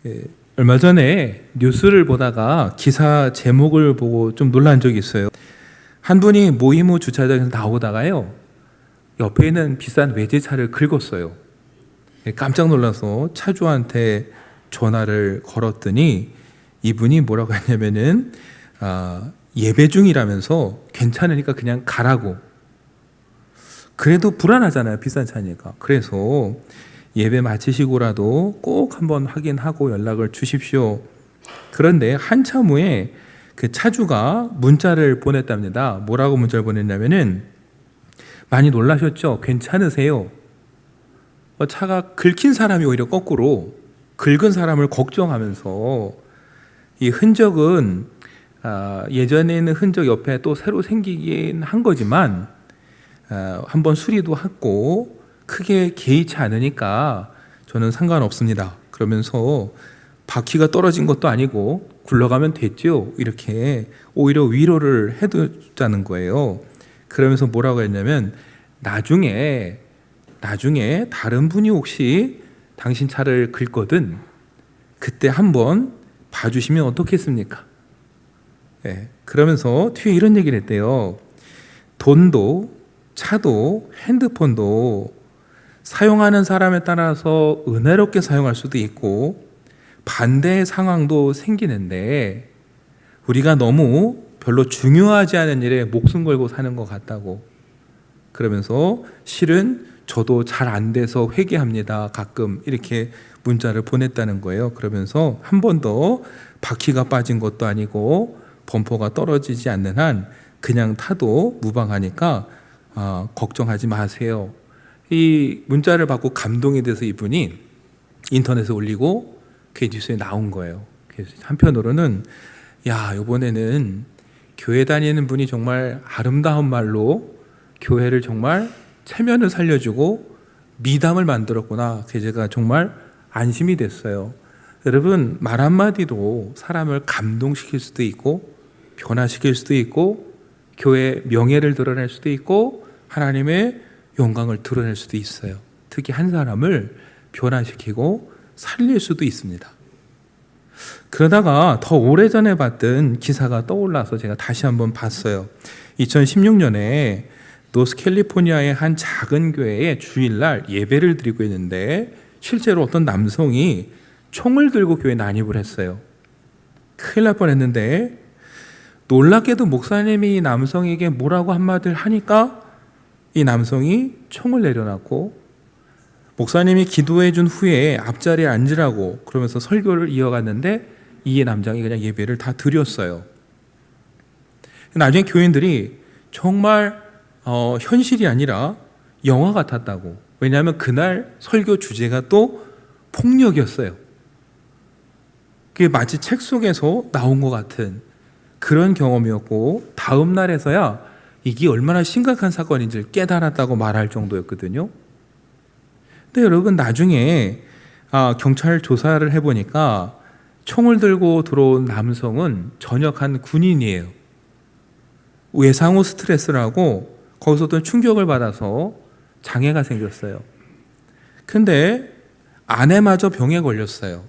예, 얼마 전에 뉴스를 보다가 기사 제목을 보고 좀 놀란 적이 있어요. 한 분이 모임 후 주차장에서 나오다가요, 옆에 있는 비싼 외제차를 긁었어요. 예, 깜짝 놀라서 차주한테 전화를 걸었더니 이분이 뭐라고 했냐면은 예배 중이라면서 괜찮으니까 그냥 가라고. 그래도 불안하잖아요, 비싼 차니까. 그래서 예배 마치시고라도 꼭 한번 확인하고 연락을 주십시오. 그런데 한참 후에 그 차주가 문자를 보냈답니다. 뭐라고 문자를 보냈냐면은, 많이 놀라셨죠? 괜찮으세요? 차가 긁힌 사람이 오히려 거꾸로 긁은 사람을 걱정하면서, 이 흔적은 예전에 있는 흔적 옆에 또 새로 생기긴 한 거지만 한번 수리도 했고 크게 개의치 않으니까 저는 상관없습니다. 그러면서 바퀴가 떨어진 것도 아니고 굴러가면 됐죠. 이렇게 오히려 위로를 해두자는 거예요. 그러면서 뭐라고 했냐면, 나중에 다른 분이 혹시 당신 차를 긁거든 그때 한번 봐주시면 어떻겠습니까? 네, 그러면서 뒤에 이런 얘기를 했대요. 돈도 차도 핸드폰도 사용하는 사람에 따라서 은혜롭게 사용할 수도 있고 반대의 상황도 생기는데, 우리가 너무 별로 중요하지 않은 일에 목숨 걸고 사는 것 같다고. 그러면서 실은 저도 잘 안 돼서 회개합니다. 가끔 이렇게 문자를 보냈다는 거예요. 그러면서 한 번 더 바퀴가 빠진 것도 아니고 범퍼가 떨어지지 않는 한 그냥 타도 무방하니까 걱정하지 마세요. 이 문자를 받고 감동이 돼서 이분이 인터넷에 올리고 그 뉴스에 나온 거예요. 그래서 한편으로는, 야, 이번에는 교회 다니는 분이 정말 아름다운 말로 교회를 정말 체면을 살려주고 미담을 만들었구나. 그래서 제가 정말 안심이 됐어요. 여러분, 말 한마디도 사람을 감동시킬 수도 있고 변화시킬 수도 있고 교회의 명예를 드러낼 수도 있고 하나님의 영광을 드러낼 수도 있어요. 특히 한 사람을 변화시키고 살릴 수도 있습니다. 그러다가 더 오래전에 봤던 기사가 떠올라서 제가 다시 한번 봤어요. 2016년에 노스캘리포니아의 한 작은 교회에 주일날 예배를 드리고 있는데 실제로 어떤 남성이 총을 들고 교회에 난입을 했어요. 큰일 날 뻔했는데 놀랍게도 목사님이 이 남성에게 뭐라고 한마디를 하니까 이 남성이 총을 내려놨고, 목사님이 기도해 준 후에 앞자리에 앉으라고 그러면서 설교를 이어갔는데 이 남장이 그냥 예배를 다 드렸어요. 나중에 교인들이 정말 현실이 아니라 영화 같았다고. 왜냐하면 그날 설교 주제가 또 폭력이었어요. 그게 마치 책 속에서 나온 것 같은 그런 경험이었고, 다음 날에서야 이게 얼마나 심각한 사건인지를 깨달았다고 말할 정도였거든요. 근데 여러분, 나중에 경찰 조사를 해보니까 총을 들고 들어온 남성은 전역한 군인이에요. 외상후 스트레스라고 거기서 어떤 충격을 받아서 장애가 생겼어요. 근데 아내마저 병에 걸렸어요.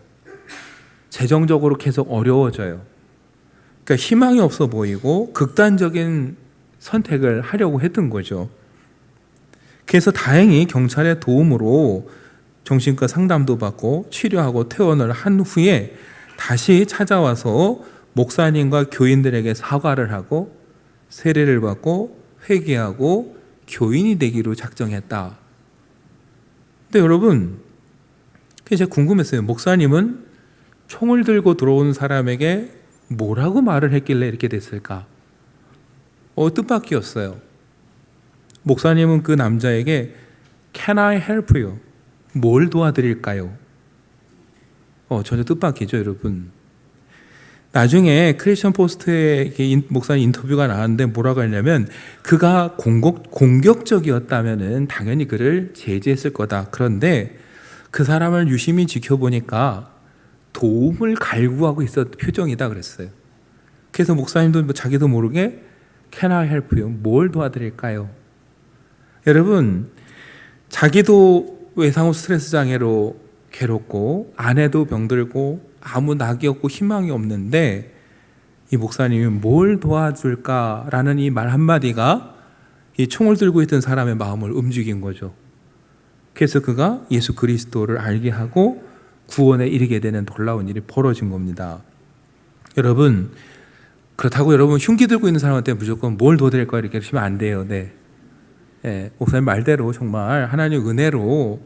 재정적으로 계속 어려워져요. 그러니까 희망이 없어 보이고 극단적인 선택을 하려고 했던 거죠. 그래서 다행히 경찰의 도움으로 정신과 상담도 받고 치료하고 퇴원을 한 후에 다시 찾아와서 목사님과 교인들에게 사과를 하고 세례를 받고 회개하고 교인이 되기로 작정했다. 근데 여러분, 제가 궁금했어요. 목사님은 총을 들고 들어온 사람에게 뭐라고 말을 했길래 이렇게 됐을까? 뜻밖이었어요. 목사님은 그 남자에게 Can I help you? 뭘 도와드릴까요? 전혀 뜻밖이죠, 여러분. 나중에 크리스천 포스트에 목사님 인터뷰가 나왔는데 뭐라고 했냐면, 그가 공격적이었다면 당연히 그를 제지했을 거다. 그런데 그 사람을 유심히 지켜보니까 도움을 갈구하고 있었던 표정이다 그랬어요. 그래서 목사님도 자기도 모르게 Can I help you? 뭘 도와드릴까요? 여러분, 자기도 외상후 스트레스 장애로 괴롭고 아내도 병들고 아무 낙이 없고 희망이 없는데 이 목사님이 뭘 도와줄까라는 이 말 한마디가 이 총을 들고 있던 사람의 마음을 움직인 거죠. 그래서 그가 예수 그리스도를 알게 하고 구원에 이르게 되는 놀라운 일이 벌어진 겁니다. 여러분, 그렇다고 여러분 흉기 들고 있는 사람한테 무조건 뭘 도와드릴 거야 이렇게 하시면 안 돼요. 네. 목사님 말대로 정말 하나님의 은혜로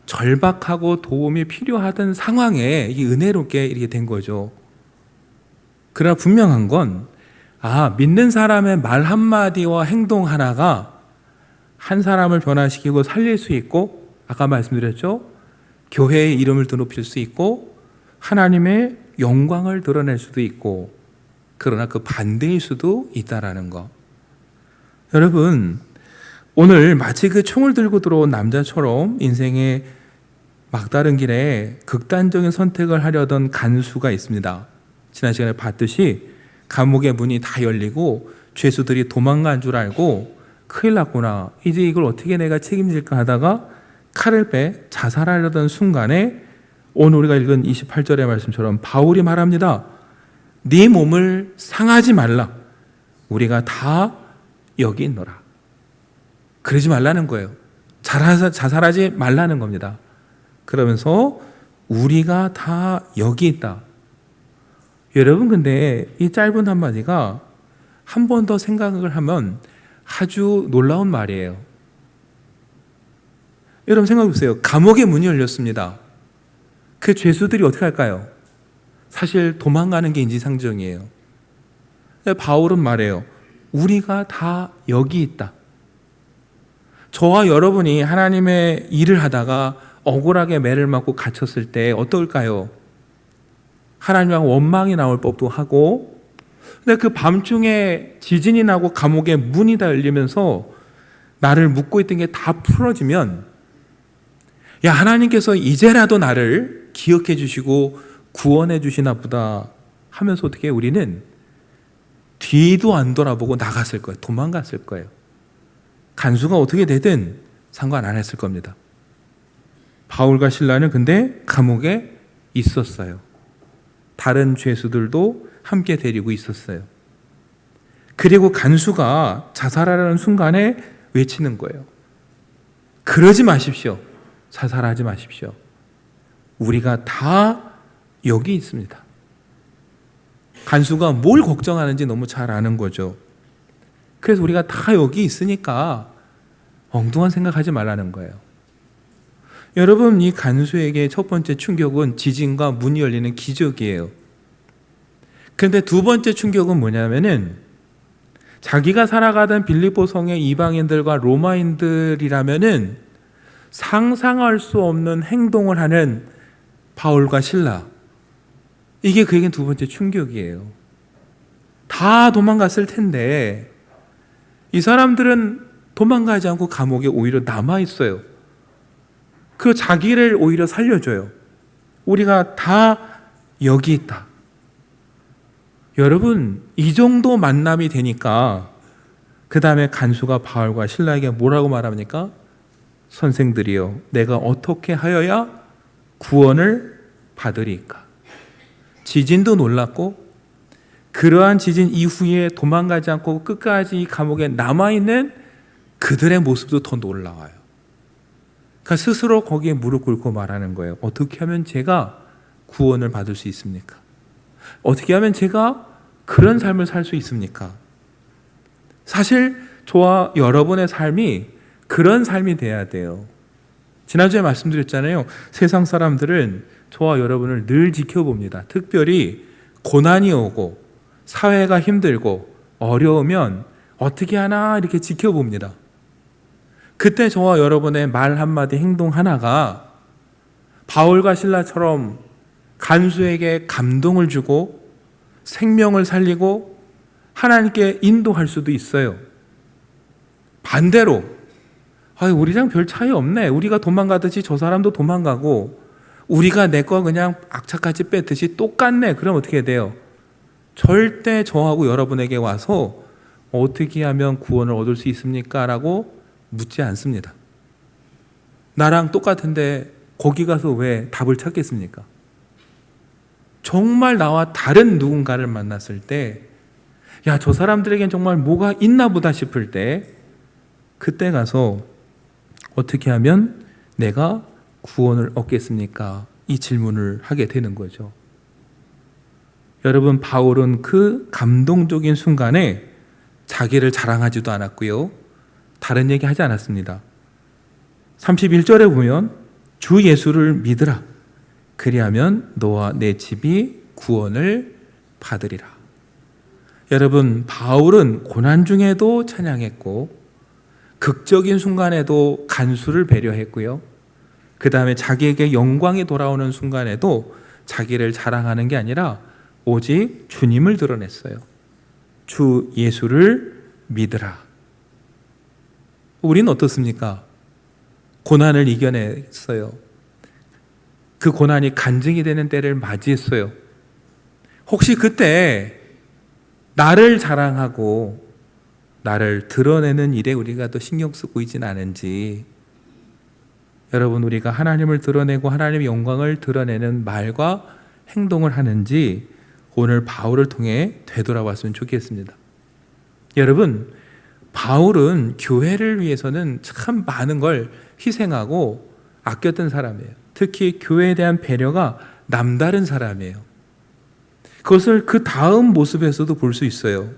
절박하고 도움이 필요하던 상황에 이 은혜롭게 이렇게 된 거죠. 그러나 분명한 건 믿는 사람의 말 한마디와 행동 하나가 한 사람을 변화시키고 살릴 수 있고, 아까 말씀드렸죠, 교회의 이름을 높일 수 있고 하나님의 영광을 드러낼 수도 있고, 그러나 그 반대일 수도 있다라는 거. 여러분, 오늘 마치 그 총을 들고 들어온 남자처럼 인생의 막다른 길에 극단적인 선택을 하려던 간수가 있습니다. 지난 시간에 봤듯이 감옥의 문이 다 열리고 죄수들이 도망간 줄 알고 큰일 났구나, 이제 이걸 어떻게 내가 책임질까 하다가 칼을 빼 자살하려던 순간에 오늘 우리가 읽은 28절의 말씀처럼 바울이 말합니다. 네 몸을 상하지 말라. 우리가 다 여기 있노라. 그러지 말라는 거예요. 자살하지 말라는 겁니다. 그러면서 우리가 다 여기 있다. 여러분, 근데 이 짧은 한마디가 한 번 더 생각을 하면 아주 놀라운 말이에요. 여러분 생각해 보세요. 감옥의 문이 열렸습니다. 그 죄수들이 어떻게 할까요? 사실 도망가는 게 인지상정이에요. 바울은 말해요. 우리가 다 여기 있다. 저와 여러분이 하나님의 일을 하다가 억울하게 매를 맞고 갇혔을 때 어떨까요? 하나님하고 원망이 나올 법도 하고, 근데 그 밤중에 지진이 나고 감옥의 문이 다 열리면서 나를 묶고 있던 게 다 풀어지면, 야, 하나님께서 이제라도 나를 기억해 주시고 구원해 주시나 보다 하면서 어떻게 우리는 뒤도 안 돌아보고 나갔을 거예요. 도망갔을 거예요. 간수가 어떻게 되든 상관 안 했을 겁니다. 바울과 실라는 근데 감옥에 있었어요. 다른 죄수들도 함께 데리고 있었어요. 그리고 간수가 자살하려는 순간에 외치는 거예요. 그러지 마십시오. 자살하지 마십시오. 우리가 다 여기 있습니다. 간수가 뭘 걱정하는지 너무 잘 아는 거죠. 그래서 우리가 다 여기 있으니까 엉뚱한 생각하지 말라는 거예요. 여러분, 이 간수에게 첫 번째 충격은 지진과 문이 열리는 기적이에요. 그런데 두 번째 충격은 뭐냐면은 자기가 살아가던 빌립보 성의 이방인들과 로마인들이라면은 상상할 수 없는 행동을 하는 바울과 실라. 이게 그에겐 두 번째 충격이에요. 다 도망갔을 텐데 이 사람들은 도망가지 않고 감옥에 오히려 남아있어요. 그 자기를 오히려 살려줘요. 우리가 다 여기 있다. 여러분, 이 정도 만남이 되니까 그 다음에 간수가 바울과 실라에게 뭐라고 말합니까? 선생들이여, 내가 어떻게 하여야 구원을 받으리까? 지진도 놀랐고 그러한 지진 이후에 도망가지 않고 끝까지 이 감옥에 남아있는 그들의 모습도 더 놀라워요. 그러니까 스스로 거기에 무릎 꿇고 말하는 거예요. 어떻게 하면 제가 구원을 받을 수 있습니까? 어떻게 하면 제가 그런 삶을 살 수 있습니까? 사실 저와 여러분의 삶이 그런 삶이 돼야 돼요. 지난주에 말씀드렸잖아요. 세상 사람들은 저와 여러분을 늘 지켜봅니다. 특별히 고난이 오고 사회가 힘들고 어려우면 어떻게 하나 이렇게 지켜봅니다. 그때 저와 여러분의 말 한마디, 행동 하나가 바울과 실라처럼 간수에게 감동을 주고 생명을 살리고 하나님께 인도할 수도 있어요. 반대로 우리랑 별 차이 없네. 우리가 도망가듯이 저 사람도 도망가고 우리가 내 거 그냥 악착같이 뺐듯이 똑같네. 그럼 어떻게 돼요? 절대 저하고 여러분에게 와서 어떻게 하면 구원을 얻을 수 있습니까? 라고 묻지 않습니다. 나랑 똑같은데 거기 가서 왜 답을 찾겠습니까? 정말 나와 다른 누군가를 만났을 때, 야, 저 사람들에겐 정말 뭐가 있나 보다 싶을 때, 그때 가서 어떻게 하면 내가 구원을 얻겠습니까? 이 질문을 하게 되는 거죠. 여러분, 바울은 그 감동적인 순간에 자기를 자랑하지도 않았고요. 다른 얘기 하지 않았습니다. 31절에 보면 주 예수를 믿으라. 그리하면 너와 내 집이 구원을 받으리라. 여러분, 바울은 고난 중에도 찬양했고 극적인 순간에도 간수를 배려했고요. 그 다음에 자기에게 영광이 돌아오는 순간에도 자기를 자랑하는 게 아니라 오직 주님을 드러냈어요. 주 예수를 믿으라. 우리는 어떻습니까? 고난을 이겨냈어요. 그 고난이 간증이 되는 때를 맞이했어요. 혹시 그때 나를 자랑하고 나를 드러내는 일에 우리가 더 신경 쓰고 있지는 않은지, 여러분, 우리가 하나님을 드러내고 하나님의 영광을 드러내는 말과 행동을 하는지 오늘 바울을 통해 되돌아봤으면 좋겠습니다. 여러분, 바울은 교회를 위해서는 참 많은 걸 희생하고 아꼈던 사람이에요. 특히 교회에 대한 배려가 남다른 사람이에요. 그것을 그 다음 모습에서도 볼 수 있어요.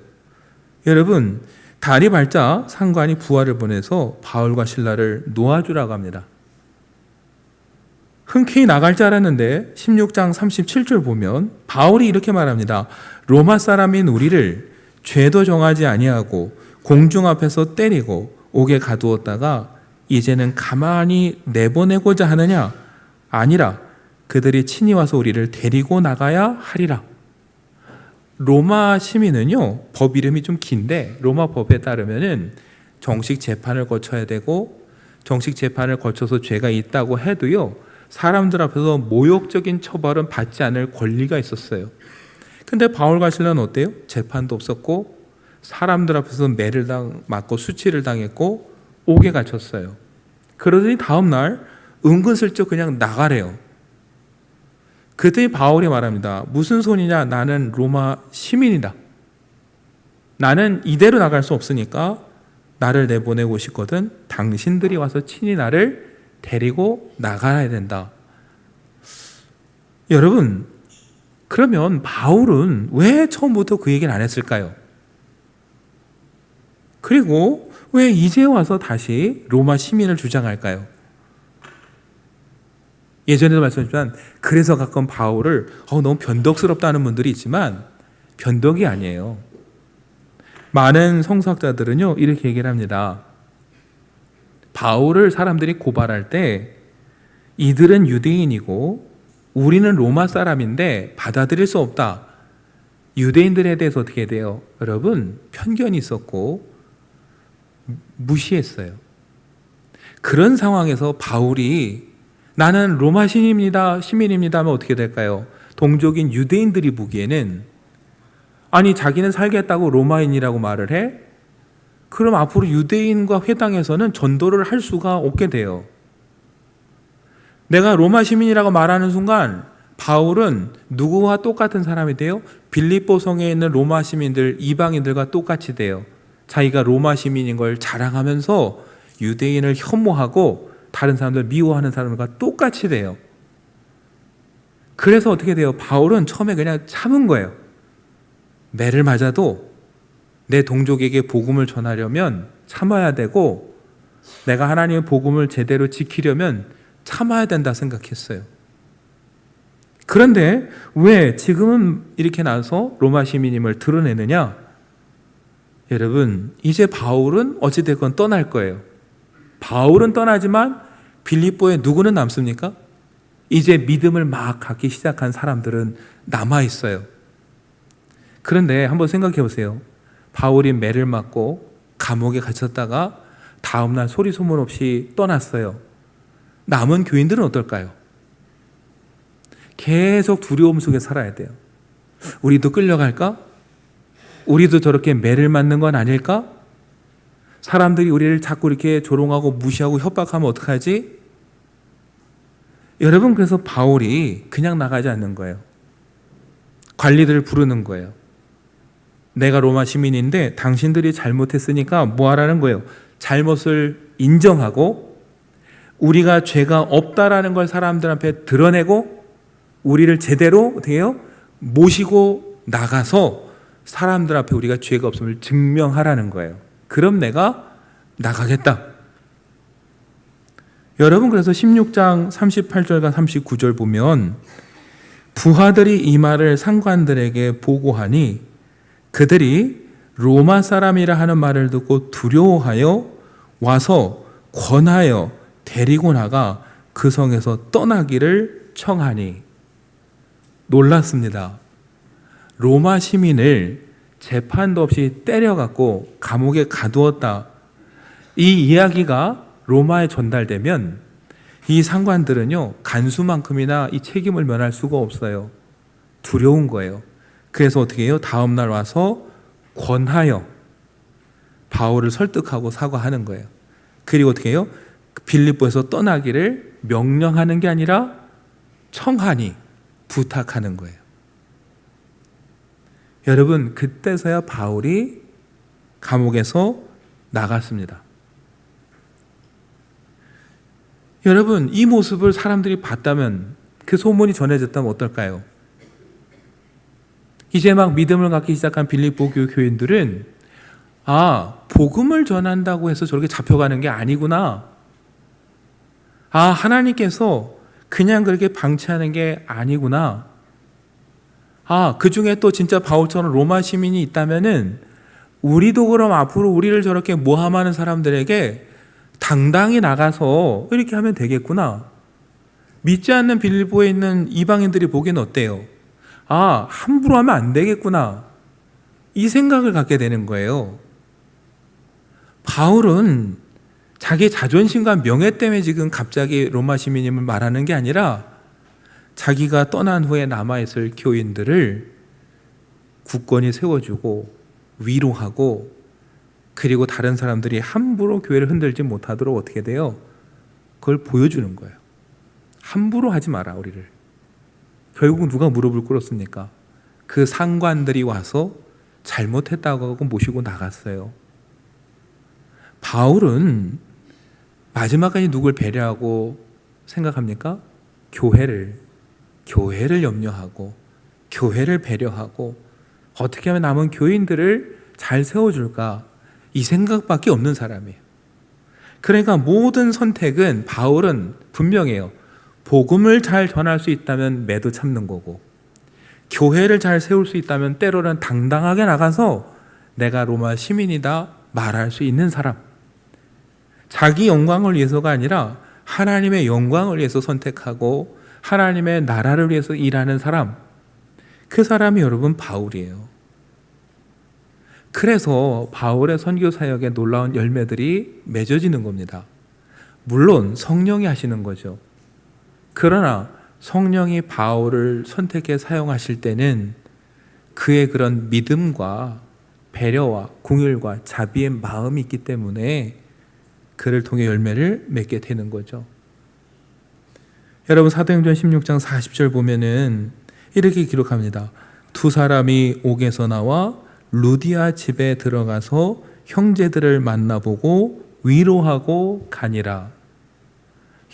여러분, 달이 밝자 상관이 부하를 보내서 바울과 실라를 놓아주라고 합니다. 흔쾌히 나갈 줄 알았는데 16장 37절 보면 바울이 이렇게 말합니다. 로마 사람인 우리를 죄도 정하지 아니하고 공중 앞에서 때리고 옥에 가두었다가 이제는 가만히 내보내고자 하느냐? 아니라 그들이 친히 와서 우리를 데리고 나가야 하리라. 로마 시민은요, 법 이름이 좀 긴데 로마 법에 따르면은 정식 재판을 거쳐야 되고, 정식 재판을 거쳐서 죄가 있다고 해도요, 사람들 앞에서 모욕적인 처벌은 받지 않을 권리가 있었어요. 근데 바울과 실라는 어때요? 재판도 없었고 사람들 앞에서 매를 맞고 수치를 당했고 옥에 갇혔어요. 그러더니 다음 날 은근슬쩍 그냥 나가래요. 그때 바울이 말합니다. 무슨 소리냐? 나는 로마 시민이다. 나는 이대로 나갈 수 없으니까 나를 내보내고 싶거든. 당신들이 와서 친히 나를 데리고 나가야 된다. 여러분, 그러면 바울은 왜 처음부터 그 얘기를 안 했을까요? 그리고 왜 이제 와서 다시 로마 시민을 주장할까요? 예전에도 말씀드렸지만 그래서 가끔 바울을 너무 변덕스럽다는 분들이 있지만 변덕이 아니에요. 많은 성서학자들은요, 이렇게 얘기를 합니다. 바울을 사람들이 고발할 때 이들은 유대인이고 우리는 로마 사람인데 받아들일 수 없다. 유대인들에 대해서 어떻게 돼요? 여러분, 편견이 있었고 무시했어요. 그런 상황에서 바울이 나는 로마 시민입니다 하면 어떻게 될까요? 동족인 유대인들이 보기에는 아니, 자기는 살겠다고 로마인이라고 말을 해? 그럼 앞으로 유대인과 회당에서는 전도를 할 수가 없게 돼요. 내가 로마 시민이라고 말하는 순간 바울은 누구와 똑같은 사람이 돼요? 빌립보 성에 있는 로마 시민들, 이방인들과 똑같이 돼요. 자기가 로마 시민인 걸 자랑하면서 유대인을 혐오하고 다른 사람들 미워하는 사람들과 똑같이 돼요. 그래서 어떻게 돼요? 바울은 처음에 그냥 참은 거예요. 매를 맞아도 내 동족에게 복음을 전하려면 참아야 되고 내가 하나님의 복음을 제대로 지키려면 참아야 된다 생각했어요. 그런데 왜 지금은 이렇게 나서 로마 시민임을 드러내느냐? 여러분, 이제 바울은 어찌됐건 떠날 거예요. 바울은 떠나지만 빌립보에 누구는 남습니까? 이제 믿음을 막 갖기 시작한 사람들은 남아있어요. 그런데 한번 생각해 보세요. 바울이 매를 맞고 감옥에 갇혔다가 다음날 소리 소문 없이 떠났어요. 남은 교인들은 어떨까요? 계속 두려움 속에 살아야 돼요. 우리도 끌려갈까? 우리도 저렇게 매를 맞는 건 아닐까? 사람들이 우리를 자꾸 이렇게 조롱하고 무시하고 협박하면 어떡하지? 여러분, 그래서 바울이 그냥 나가지 않는 거예요. 관리들을 부르는 거예요. 내가 로마 시민인데 당신들이 잘못했으니까 뭐 하라는 거예요? 잘못을 인정하고 우리가 죄가 없다라는 걸 사람들 앞에 드러내고 우리를 제대로 어떻게 해요? 모시고 나가서 사람들 앞에 우리가 죄가 없음을 증명하라는 거예요. 그럼 내가 나가겠다. 여러분, 그래서 16장 38절과 39절 보면 부하들이 이 말을 상관들에게 보고하니 그들이 로마 사람이라 하는 말을 듣고 두려워하여 와서 권하여 데리고 나가 그 성에서 떠나기를 청하니. 놀랐습니다. 로마 시민을 재판도 없이 때려갖고 감옥에 가두었다. 이 이야기가 로마에 전달되면 이 상관들은요, 간수만큼이나 이 책임을 면할 수가 없어요. 두려운 거예요. 그래서 어떻게 해요? 다음날 와서 권하여 바울을 설득하고 사과하는 거예요. 그리고 어떻게 해요? 빌립보에서 떠나기를 명령하는 게 아니라 청하니, 부탁하는 거예요. 여러분, 그때서야 바울이 감옥에서 나갔습니다. 여러분, 이 모습을 사람들이 봤다면, 그 소문이 전해졌다면 어떨까요? 이제 막 믿음을 갖기 시작한 빌립보 교인들은 복음을 전한다고 해서 저렇게 잡혀가는 게 아니구나. 하나님께서 그냥 그렇게 방치하는 게 아니구나. 그 중에 또 진짜 바울처럼 로마 시민이 있다면은 우리도 그럼 앞으로 우리를 저렇게 모함하는 사람들에게 당당히 나가서 이렇게 하면 되겠구나. 믿지 않는 빌립보에 있는 이방인들이 보기엔 어때요? 함부로 하면 안 되겠구나. 이 생각을 갖게 되는 거예요. 바울은 자기 자존심과 명예 때문에 지금 갑자기 로마 시민임을 말하는 게 아니라 자기가 떠난 후에 남아있을 교인들을 굳건히 세워주고 위로하고 그리고 다른 사람들이 함부로 교회를 흔들지 못하도록 어떻게 돼요? 그걸 보여주는 거예요. 함부로 하지 마라, 우리를. 결국 누가 무릎을 꿇었습니까? 그 상관들이 와서 잘못했다고 하고 모시고 나갔어요. 바울은 마지막까지 누굴 배려하고 생각합니까? 교회를 염려하고 교회를 배려하고 어떻게 하면 남은 교인들을 잘 세워줄까, 이 생각밖에 없는 사람이에요. 그러니까 모든 선택은 바울은 분명해요. 복음을 잘 전할 수 있다면 매도 참는 거고, 교회를 잘 세울 수 있다면 때로는 당당하게 나가서 내가 로마 시민이다 말할 수 있는 사람. 자기 영광을 위해서가 아니라 하나님의 영광을 위해서 선택하고 하나님의 나라를 위해서 일하는 사람, 그 사람이 여러분 바울이에요. 그래서 바울의 선교 사역에 놀라운 열매들이 맺어지는 겁니다. 물론 성령이 하시는 거죠. 그러나 성령이 바울을 선택해 사용하실 때는 그의 그런 믿음과 배려와 긍휼과 자비의 마음이 있기 때문에 그를 통해 열매를 맺게 되는 거죠. 여러분, 사도행전 16장 40절 보면은 이렇게 기록합니다. 두 사람이 옥에서 나와 루디아 집에 들어가서 형제들을 만나보고 위로하고 가니라.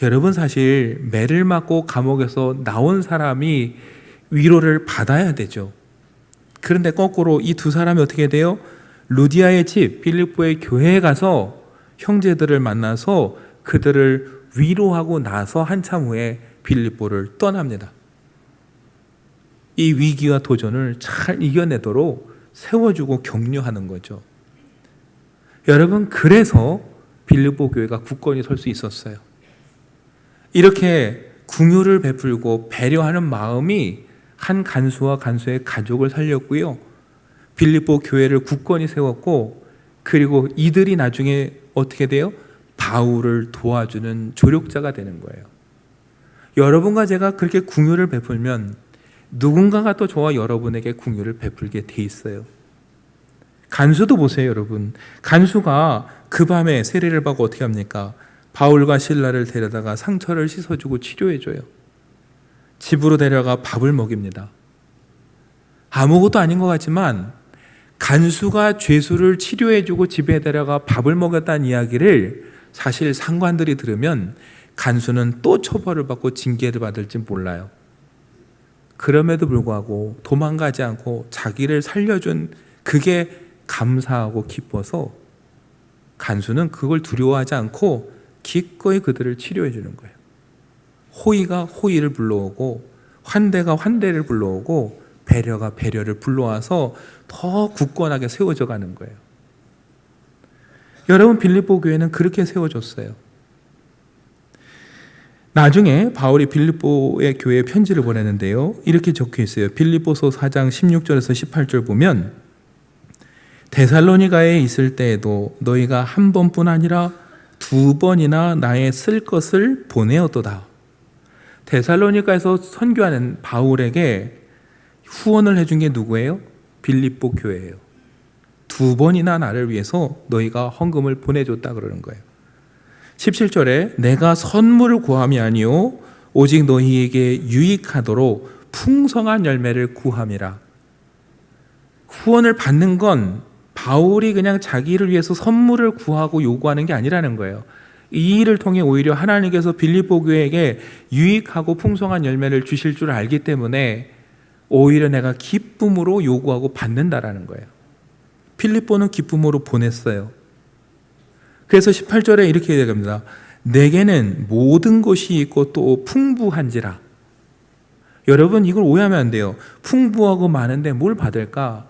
여러분, 사실 매를 맞고 감옥에서 나온 사람이 위로를 받아야 되죠. 그런데 거꾸로 이 두 사람이 어떻게 돼요? 루디아의 집, 빌립보의 교회에 가서 형제들을 만나서 그들을 위로하고 나서 한참 후에 빌립보를 떠납니다. 이 위기와 도전을 잘 이겨내도록 세워주고 격려하는 거죠. 여러분, 그래서 빌립보 교회가 굳건히 설 수 있었어요. 이렇게 긍휼을 베풀고 배려하는 마음이 한 간수와 간수의 가족을 살렸고요. 빌립보 교회를 굳건히 세웠고, 그리고 이들이 나중에 어떻게 돼요? 바울을 도와주는 조력자가 되는 거예요. 여러분과 제가 그렇게 긍휼을 베풀면 누군가가 또 저와 여러분에게 긍휼을 베풀게 돼 있어요. 간수도 보세요, 여러분. 간수가 그 밤에 세례를 받고 어떻게 합니까? 바울과 실라를 데려다가 상처를 씻어주고 치료해줘요. 집으로 데려가 밥을 먹입니다. 아무것도 아닌 것 같지만 간수가 죄수를 치료해주고 집에 데려가 밥을 먹였다는 이야기를 사실 상관들이 들으면 간수는 또 처벌을 받고 징계를 받을지 몰라요. 그럼에도 불구하고 도망가지 않고 자기를 살려준 그게 감사하고 기뻐서 간수는 그걸 두려워하지 않고 기꺼이 그들을 치료해 주는 거예요. 호의가 호의를 불러오고 환대가 환대를 불러오고 배려가 배려를 불러와서 더 굳건하게 세워져 가는 거예요. 여러분, 빌립보 교회는 그렇게 세워졌어요. 나중에 바울이 빌립보의 교회에 편지를 보내는데요, 이렇게 적혀 있어요. 빌립보서 4장 16절에서 18절 보면 데살로니가에 있을 때에도 너희가 한 번뿐 아니라 두 번이나 나의 쓸 것을 보내었도다. 데살로니가에서 선교하는 바울에게 후원을 해준 게 누구예요? 빌립보 교회예요. 두 번이나 나를 위해서 너희가 헌금을 보내줬다 그러는 거예요. 17절에 내가 선물을 구함이 아니요 오직 너희에게 유익하도록 풍성한 열매를 구함이라. 후원을 받는 건 바울이 그냥 자기를 위해서 선물을 구하고 요구하는 게 아니라는 거예요. 이 일을 통해 오히려 하나님께서 빌립보 교회에게 유익하고 풍성한 열매를 주실 줄 알기 때문에 오히려 내가 기쁨으로 요구하고 받는다라는 거예요. 빌립보는 기쁨으로 보냈어요. 그래서 18절에 이렇게 얘기합니다. 내게는 모든 것이 있고 또 풍부한지라. 여러분, 이걸 오해하면 안 돼요. 풍부하고 많은데 뭘 받을까?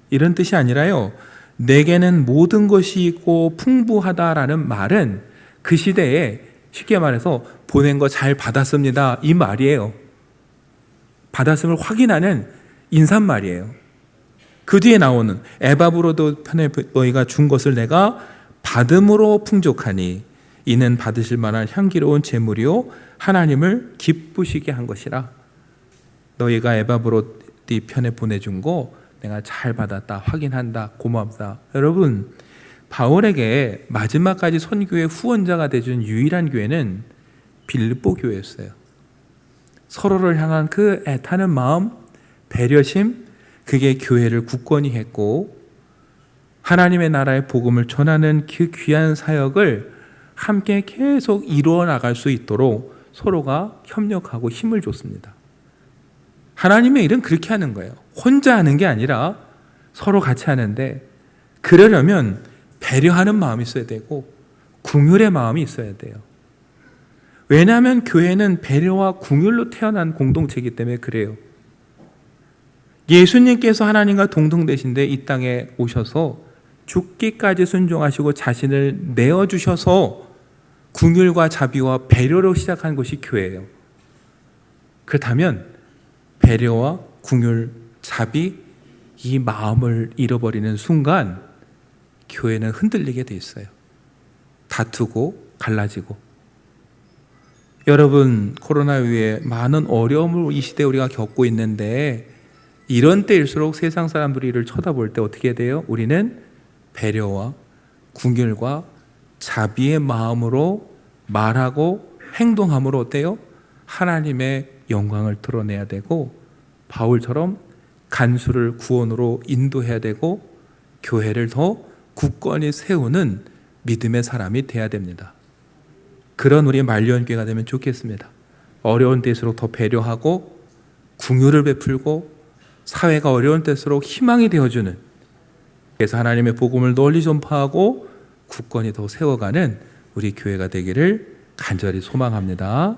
이런 뜻이 아니라요, 내게는 모든 것이 있고 풍부하다라는 말은 그 시대에 쉽게 말해서 보낸 거 잘 받았습니다, 이 말이에요. 받았음을 확인하는 인사말이에요. 그 뒤에 나오는 에바브로도 편에 너희가 준 것을 내가 받음으로 풍족하니 이는 받으실 만한 향기로운 제물이요 하나님을 기쁘시게 한 것이라. 너희가 에바브로디 편에 보내준 거 내가 잘 받았다, 확인한다, 고맙다. 여러분, 바울에게 마지막까지 선교의 후원자가 되준 유일한 교회는 빌립보 교회였어요. 서로를 향한 그 애타는 마음, 배려심, 그게 교회를 굳건히 했고 하나님의 나라의 복음을 전하는 그 귀한 사역을 함께 계속 이루어 나갈 수 있도록 서로가 협력하고 힘을 줬습니다. 하나님의 일은 그렇게 하는 거예요. 혼자 하는 게 아니라 서로 같이 하는데, 그러려면 배려하는 마음이 있어야 되고 긍휼의 마음이 있어야 돼요. 왜냐하면 교회는 배려와 긍휼로 태어난 공동체이기 때문에 그래요. 예수님께서 하나님과 동등되신데 이 땅에 오셔서 죽기까지 순종하시고 자신을 내어주셔서 긍휼과 자비와 배려로 시작한 것이 교회예요. 그렇다면 배려와 긍휼, 자비, 이 마음을 잃어버리는 순간 교회는 흔들리게 돼 있어요. 다투고 갈라지고. 여러분, 코로나 이후에 많은 어려움을 이 시대에 우리가 겪고 있는데, 이런 때일수록 세상 사람들이 이를 쳐다볼 때 어떻게 돼요? 우리는 배려와 긍휼과 자비의 마음으로 말하고 행동함으로 어때요? 하나님의 영광을 드러내야 되고, 바울처럼 간수를 구원으로 인도해야 되고, 교회를 더 굳건히 세우는 믿음의 사람이 돼야 됩니다. 그런 우리 말년교회가 되면 좋겠습니다. 어려운 때일수록 더 배려하고 긍휼을 베풀고 사회가 어려운 때일수록 희망이 되어주는, 그래서 하나님의 복음을 널리 전파하고 굳건히 더 세워가는 우리 교회가 되기를 간절히 소망합니다.